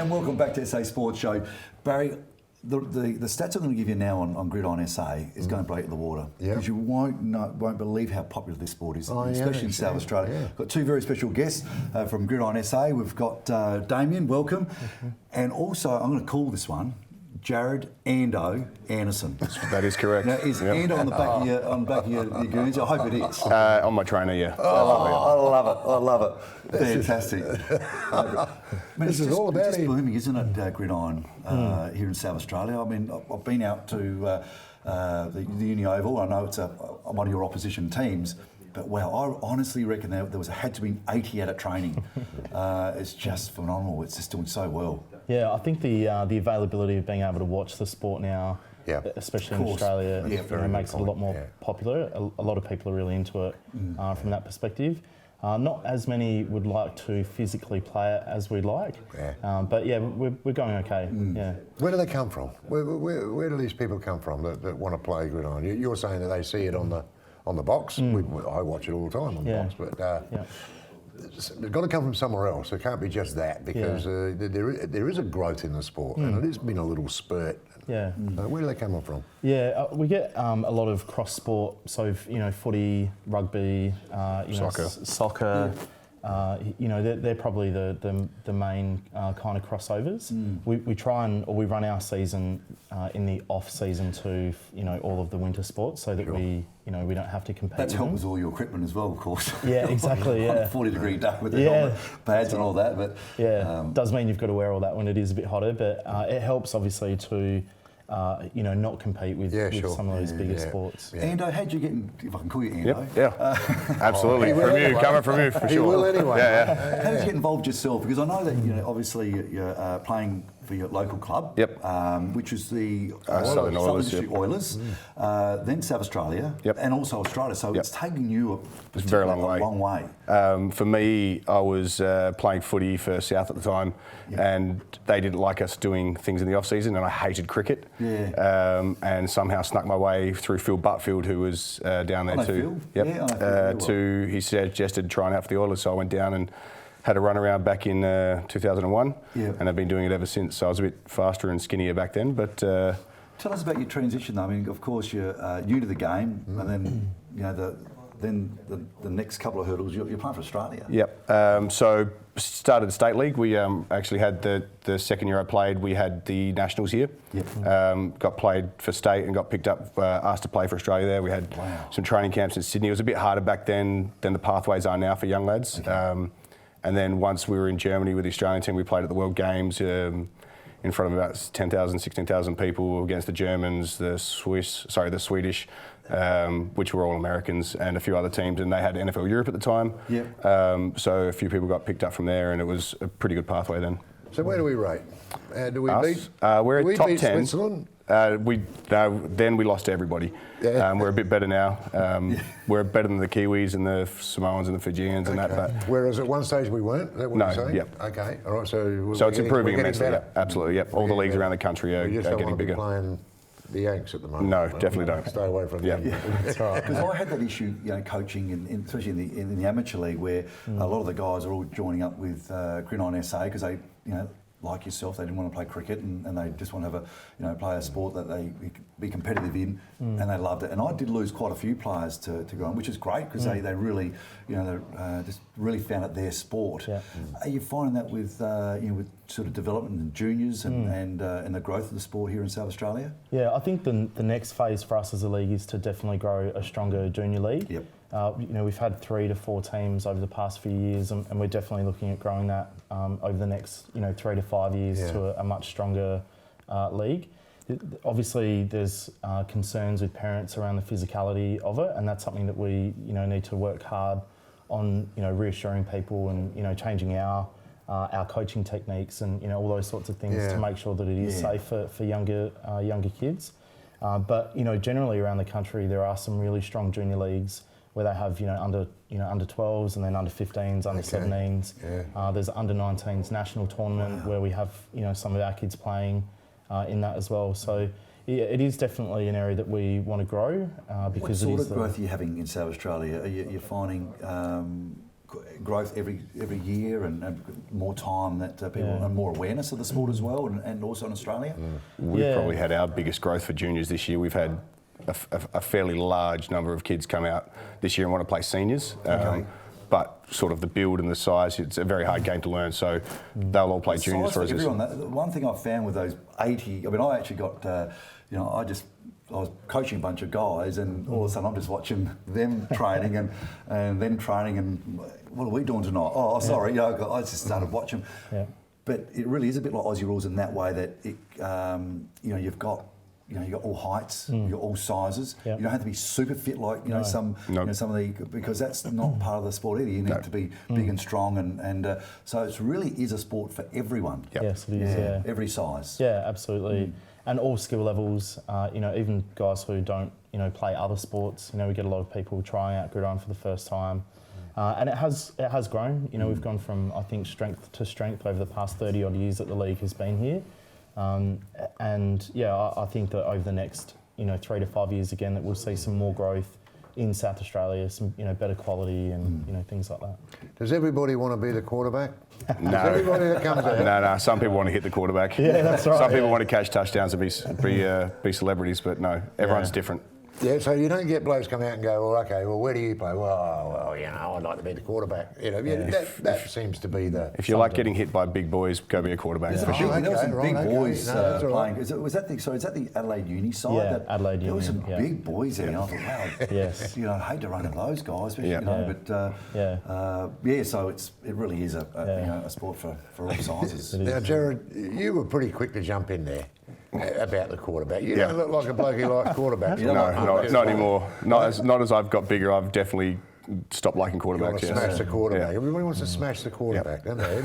And welcome back to SA Sports Show. Barry, the stats I'm going to give you now on Gridiron SA is going to break the water. Because you won't believe how popular this sport is, especially in South Australia. Yeah. Got two very special guests from Gridiron SA. We've got Damian, welcome. And also, I'm going to call this one Jarrad Ando Anderson. That is correct. Now, is Ando on the back of your goons? I hope it is. On my trainer, yeah. Oh, I love it. Fantastic. This is all about it's him. booming, isn't it, Gridiron, here in South Australia? I mean, I've been out to the Uni Oval. I know it's one of your opposition teams. But wow, I honestly reckon there had to be 80 out at training. It's just phenomenal. It's just doing so well. Yeah, I think the availability of being able to watch the sport now, especially in Australia, makes it a lot more popular. A lot of people are really into it from that perspective. Not as many would like to physically play it as we'd like, but yeah, we're going okay. Yeah. Where do they come from? Where do these people come from that want to play Gridiron? You're saying that they see it on the box. I watch it all the time on the box, but it's got to come from somewhere else. It can't be just that, because there is a growth in the sport, and it has been a little spurt. Yeah. Where do they come from? Yeah, we get a lot of cross sport. So footy, rugby, soccer. They're probably the main kind of crossovers. We try we run our season in the off season to all of the winter sports, so that we don't have to compete. That's helped with all your equipment as well, of course. Yeah, exactly. Yeah, 40-degree day with the helmet, pads and all that. But does mean you've got to wear all that when it is a bit hotter, but it helps obviously to not compete with some of those bigger sports. Yeah. Ando, how'd you get if I can call you Ando? Absolutely. Coming from you, for sure. You will anyway. How did you get involved yourself? Because I know that obviously you're playing for your local club, which is the Southern Oilers, then South Australia, and also Australia. So it's taken you a very long way. For me, I was playing footy for South at the time, and they didn't like us doing things in the off season, and I hated cricket. And somehow snuck my way through Phil Buttfield, who was down there too. He suggested trying out for the Oilers, so I went down and had a run around back in 2001, and I've been doing it ever since. So I was a bit faster and skinnier back then. But tell us about your transition, though. I mean, of course, you're new to the game, and then the next couple of hurdles, you're playing for Australia. So started state league. We actually had the second year I played, we had the nationals here. Got played for state and got picked up, asked to play for Australia there. We had some training camps in Sydney. It was a bit harder back then than the pathways are now for young lads. And then once we were in Germany with the Australian team, we played at the World Games in front of about 10,000, 16,000 people against the Germans, the Swedish, which were all Americans, and a few other teams, and they had NFL Europe at the time. So a few people got picked up from there, and it was a pretty good pathway then. So where do we rate? Do we beat? We're at top 10. Switzerland? Then we lost to everybody. We're a bit better now. We're better than the Kiwis and the Samoans and the Fijians and that. But whereas at one stage we weren't. Is that what you're saying? Okay. All right. So it's improving immensely. Absolutely. All the leagues around the country are getting bigger. Playing the Yanks at the moment. No, definitely don't. Stay away from them. That's right. Because I had that issue, coaching, especially in the amateur league, where a lot of the guys are all joining up with Gridiron SA because they, like yourself, they didn't want to play cricket and they just want to have play a sport that they be competitive in, and they loved it. And I did lose quite a few players to go on, which is great because they really, just really found it their sport. Are you finding that with with sort of development in juniors and the growth of the sport here in South Australia? Yeah, I think the next phase for us as a league is to definitely grow a stronger junior league. We've had 3 to 4 teams over the past few years, and we're definitely looking at growing that over the next 3 to 5 years to a much stronger league. Obviously, there's concerns with parents around the physicality of it, and that's something that we need to work hard on. Reassuring people and changing our coaching techniques and all those sorts of things to make sure that it is safe for younger kids. But generally around the country, there are some really strong junior leagues where they have under 12s and then under 15s, under 17s. There's under 19s national tournament where we have some of our kids playing in that as well. So it is definitely an area that we want to grow because what sort of growth are you having in South Australia? Are you finding growth every year and more time that people and more awareness of the sport as well, and also in Australia? We've probably had our biggest growth for juniors this year. We've had a fairly large number of kids come out this year and want to play seniors. But sort of the build and the size, it's a very hard game to learn. So they'll all play juniors for us. One thing I've found with those 80, I mean, I actually got, I was coaching a bunch of guys, and all of a sudden I'm just watching them training and them training, and what are we doing tonight? Oh, sorry, I just started watching. Yeah. But it really is a bit like Aussie rules in that way that it, you've got all heights, you've got all sizes. Yep. You don't have to be super fit like some of the, because that's not part of the sport either. You need to be big and strong, and so it really is a sport for everyone. Yep. Yes, it is. Yeah. Every size. Yeah, absolutely. And all skill levels. Even guys who don't play other sports. We get a lot of people trying out Gridiron for the first time. And it has grown. We've gone from, I think, strength to strength over the past 30 odd years that the league has been here. I think that over the next 3 to 5 years again that we'll see some more growth in South Australia, some better quality and things like that. Does everybody want to be the quarterback? No. Does everybody that comes out? No. Some people want to hit the quarterback. Yeah, that's right. Some people want to catch touchdowns and be celebrities, but no, everyone's different. Yeah, so you don't get blokes come out and go, well, okay, well, where do you play? Well, I'd like to be the quarterback. That seems to be the... If you like getting hit by big boys, go be a quarterback. Yeah. For sure. There were some big boys playing. Right. Is that the Adelaide Uni side? Yeah, Adelaide Uni. There were some big boys there. And I thought, wow, yes. I hate to run into those guys, so it really is a sport for all sizes. Now, Jarrad, you were pretty quick to jump in there about the quarterback. You don't look like a bloke who likes quarterbacks. No, not anymore. Not as I've got bigger. I've definitely stopped liking quarterbacks. You want to smash the quarterback. Everybody wants to smash the quarterback, don't they?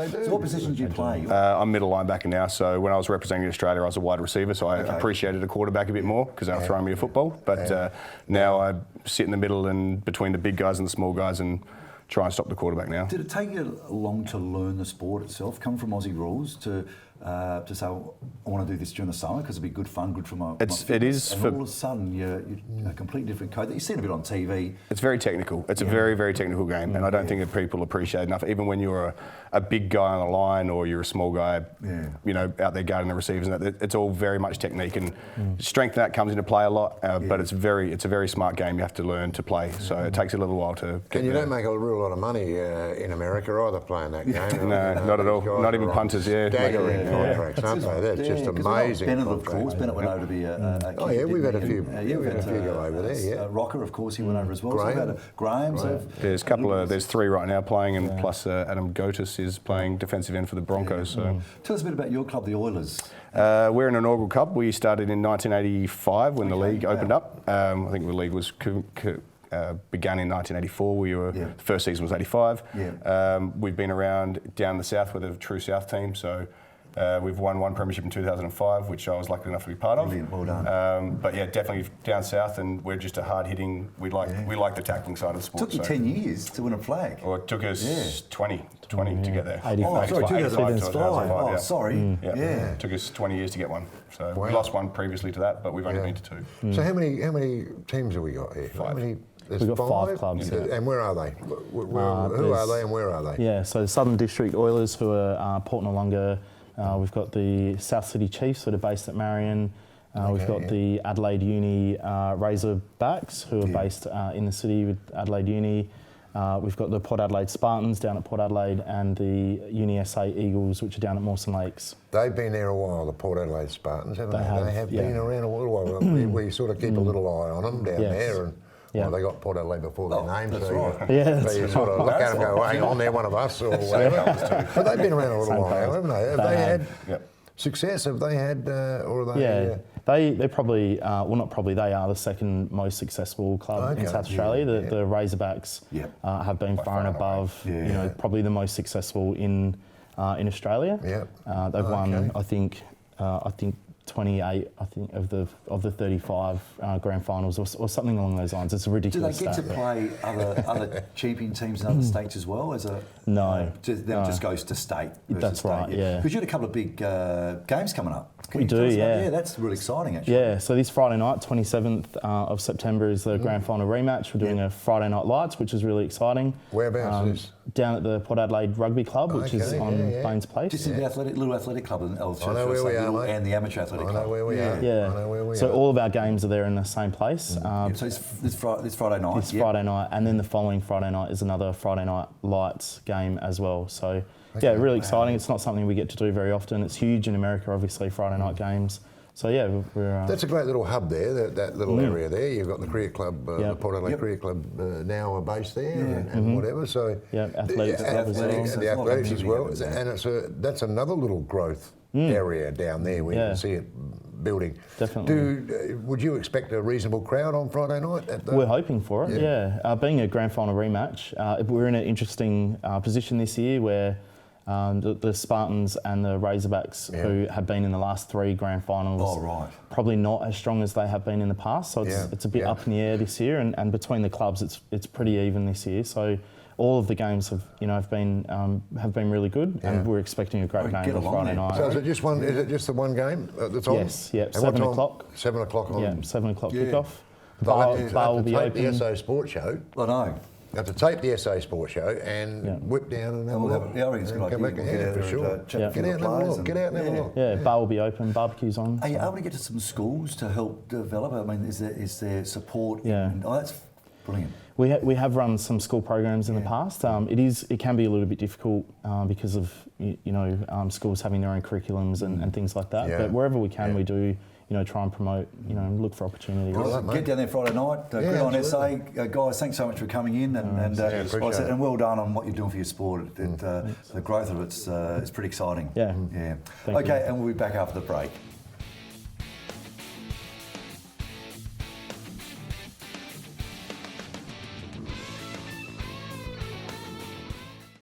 They do. So what position do you play? I'm middle linebacker now. So when I was representing Australia, I was a wide receiver. So I appreciated a quarterback a bit more because they were throwing me a football. But now I sit in the middle and between the big guys and the small guys and try and stop the quarterback now. Did it take you long to learn the sport itself? Come from Aussie rules to say, I want to do this during the summer because it'd be good fun, good for my It is. And all of a sudden, you're a completely different code that you've seen a bit on TV. It's very technical. It's a very, very technical game, and I don't think that people appreciate enough. Even when you're a big guy on the line or you're a small guy, out there guarding the receivers, and that, it's all very much technique and strength. That comes into play a lot, but it's a very smart game. You have to learn to play, so it takes a little while to get. And you don't make a real lot of money in America either playing that game. No, not at all. Not even punters. Staggering contracts, aren't they? They're just amazing. Bennett, of course. Bennett went over to be a we've had a few. We've had a few go over there. Yeah, Rocker, of course, he went over as well. Graham. There's three right now playing, and plus Adam Gotis is playing defensive end for the Broncos. So tell us a bit about your club, the Oilers. We're an inaugural club. We started in 1985 when the league opened up. I think the league was began in 1984. The first season was 85. We've been around down the south with a true South team. So we've won one premiership in 2005, which I was lucky enough to be part of. Brilliant, well done. But yeah, definitely down south, and we're just a hard-hitting. We like the tackling side of the sport. It took you 10 years to win a flag. Or it took us 20 to get there. 85. Sorry, 2005. Oh, sorry. It took us 20 years to get one. So we lost one previously to that, but we've only been to two. So how many teams have we got here? Five. We've got 5 clubs. And where are they? Who are they and where are they? Yeah, so Southern District Oilers, who are Port Noarlunga. We've got the South City Chiefs, who are based at Marion. We've got the Adelaide Uni Razorbacks, who are based in the city with Adelaide Uni. We've got the Port Adelaide Spartans down at Port Adelaide, and the Uni SA Eagles, which are down at Mawson Lakes. They've been there a while, the Port Adelaide Spartans, haven't they? They have been around a little while. We sort of keep a little eye on them down there. And well, they got Port Adelaide before their name, so you sort of look at them and go, hang on, they're one of us, or whatever. But they've been around a little while, haven't they? Have they had success? Have they had, or are they... They probably, not probably, they are the second most successful club in South Australia. The Razorbacks have been far and above, probably the most successful in Australia. They've won, I think 28, of the 35 grand finals or something along those lines. It's a ridiculous Do they get to play other champion teams in other states as well? No. Just goes to state. That's right, yeah. Because you had a couple of big games coming up. Can We you tell do, us about- yeah. Yeah, that's really exciting, actually. Yeah, so this Friday night, 27th of September, is the grand final rematch. We're doing a Friday night lights, which is really exciting. Whereabouts is this? Down at the Port Adelaide Rugby Club, which is Okay, on yeah. Baines Place. Just in the little athletic club, I know where we are, mate. and the amateur athletic I club. know where we are. Yeah. I know where we So are. all of our games are there in the same place. Yeah, so this Friday night. This Friday night, and then the following Friday night is another Friday night lights game as well. So yeah, really exciting. It's not something we get to do very often. It's huge in America, obviously, Friday night games. So yeah, we're. That's a great little hub there, that little area there. You've got the cricket club, the Port Adelaide Cricket Club now are based there and whatever. So athletics club as well. and the athletics as well. And that's another little growth area down there where you can see it building. Definitely. Would you expect a reasonable crowd on Friday night? We're hoping for it, yeah. Being a grand final rematch, we're in an interesting position this year where the Spartans and the Razorbacks, who have been in the last 3 grand finals, probably not as strong as they have been in the past. So it's a bit up in the air this year, and between the clubs, it's pretty even this year. So all of the games have been really good, and we're expecting a great game on Friday night. So is it just one? Is it just the one game that's on? Yes, yeah. And 7 what time? o'clock. 7 o'clock on. Yeah, 7 o'clock kickoff. Bar Bar will be open. The SA Sports Show. I know. You have to tape the SA Sports Show and whip down and have a look. Yeah, I reckon it's a good Come idea. back, yeah, for sure. Get out and have a look. Get out and have a look. Yeah, bar will be open, barbecues on. Are you able to get to some schools to help develop? I mean, is there support? Yeah. Oh, that's brilliant. We have run some school programs in the past. It can be a little bit difficult because of schools having their own curriculums and things like that. Yeah. But wherever we can, we do try and promote. Look for opportunities. Well, get down there Friday night. Gridiron SA, guys. Thanks so much for coming in, and well done on what you're doing for your sport. The growth of it's pretty exciting. Yeah. Yeah. Thank Okay, you. and we'll be back after the break.